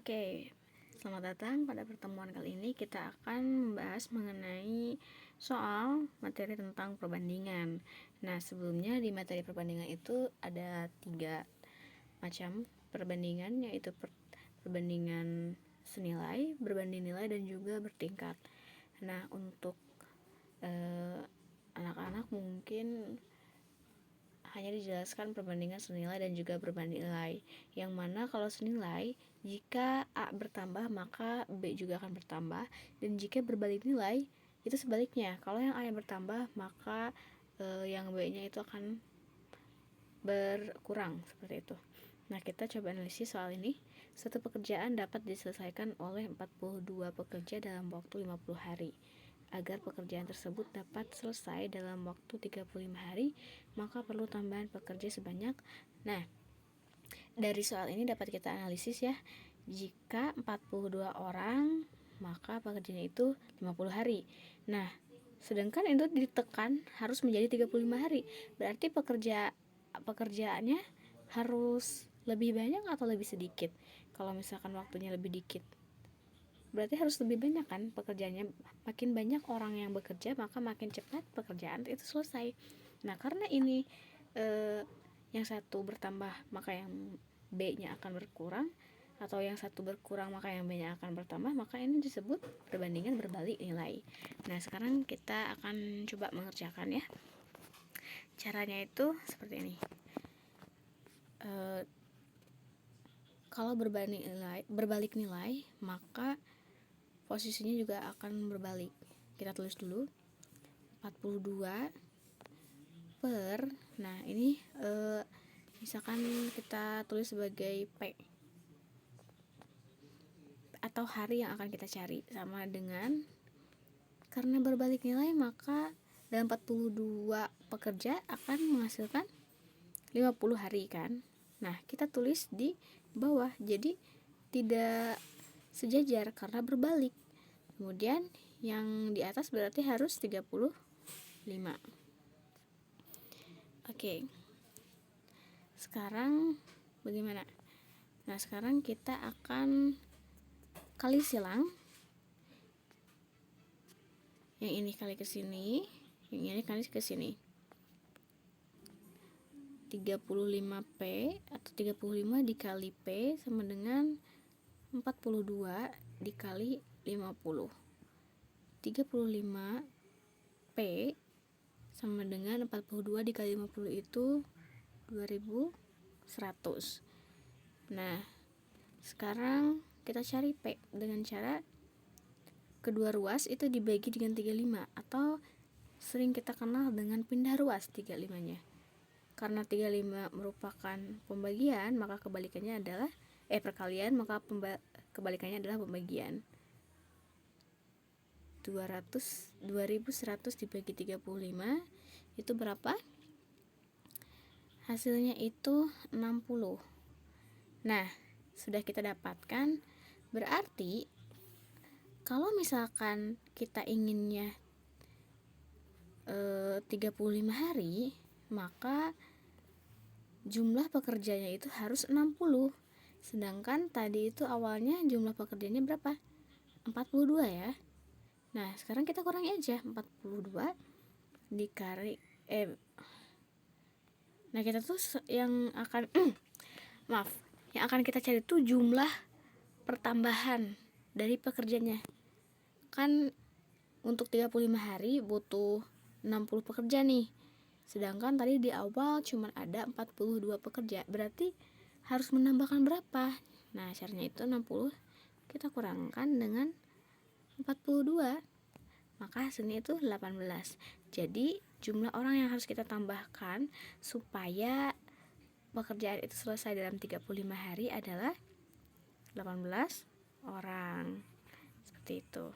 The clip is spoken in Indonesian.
Oke, selamat datang pada pertemuan kali ini. Kita akan membahas mengenai soal materi tentang perbandingan. Nah, sebelumnya di materi perbandingan itu ada 3 macam perbandingan, yaitu perbandingan senilai, berbanding nilai, dan juga bertingkat. Nah, untuk anak-anak mungkin hanya dijelaskan perbandingan senilai dan juga berbanding nilai, yang mana kalau senilai, jika A bertambah maka B juga akan bertambah, dan jika berbalik nilai itu sebaliknya, kalau yang A yang bertambah maka yang B nya itu akan berkurang, seperti itu. Nah, kita coba analisis soal ini. Satu pekerjaan dapat diselesaikan oleh 42 pekerja dalam waktu 50 hari. Agar pekerjaan tersebut dapat selesai dalam waktu 35 hari, maka perlu tambahan pekerja sebanyak. Nah, dari soal ini dapat kita analisis ya. Jika 42 orang, maka pekerjaannya itu 50 hari. Nah, sedangkan itu ditekan harus menjadi 35 hari. Berarti pekerjaannya harus lebih banyak atau lebih sedikit? Kalau misalkan waktunya lebih dikit, berarti harus lebih banyak kan pekerjaannya. Makin banyak orang yang bekerja, maka makin cepat pekerjaan itu selesai. Nah, karena ini yang satu bertambah maka yang B nya akan berkurang, atau yang satu berkurang maka yang B nya akan bertambah, maka ini disebut perbandingan berbalik nilai. Nah, sekarang kita akan coba mengerjakan ya. Caranya itu seperti ini. Kalau berbalik nilai, maka posisinya juga akan berbalik. Kita tulis dulu 42 per, nah ini misalkan kita tulis sebagai P atau hari yang akan kita cari, sama dengan, karena berbalik nilai maka dalam 42 pekerja akan menghasilkan 50 hari kan. Nah, kita tulis di bawah, jadi tidak sejajar karena berbalik. Kemudian yang di atas berarti harus 35. Oke. Sekarang bagaimana? Nah, sekarang kita akan kali silang. Yang ini kali ke sini, yang ini kali ke sini. 35P atau 35 dikali P sama dengan 42 dikali 50. 35P sama dengan 42 dikali 50 itu 2100. Nah, sekarang kita cari P dengan cara kedua ruas itu dibagi dengan 35, atau sering kita kenal dengan pindah ruas 35-nya. Karena 35 merupakan pembagian, maka kebalikannya adalah perkalian, maka kebalikannya adalah pembagian. 2100 dibagi 35 itu berapa? Hasilnya itu 60. Nah, sudah kita dapatkan. Berarti kalau misalkan kita inginnya 35 hari, maka jumlah pekerjanya itu harus 60. Sedangkan tadi itu awalnya jumlah pekerjanya berapa? 42 ya. Nah, sekarang kita kurangi aja 42 dikali nah, kita tuh yang akan yang akan kita cari itu jumlah pertambahan dari pekerjanya. Kan untuk 35 hari butuh 60 pekerja nih. Sedangkan tadi di awal cuma ada 42 pekerja. Berarti harus menambahkan berapa? Nah, caranya itu 60 kita kurangkan dengan 42. Maka hasilnya itu 18. Jadi jumlah orang yang harus kita tambahkan supaya pekerjaan itu selesai dalam 35 hari adalah 18 orang. Seperti itu.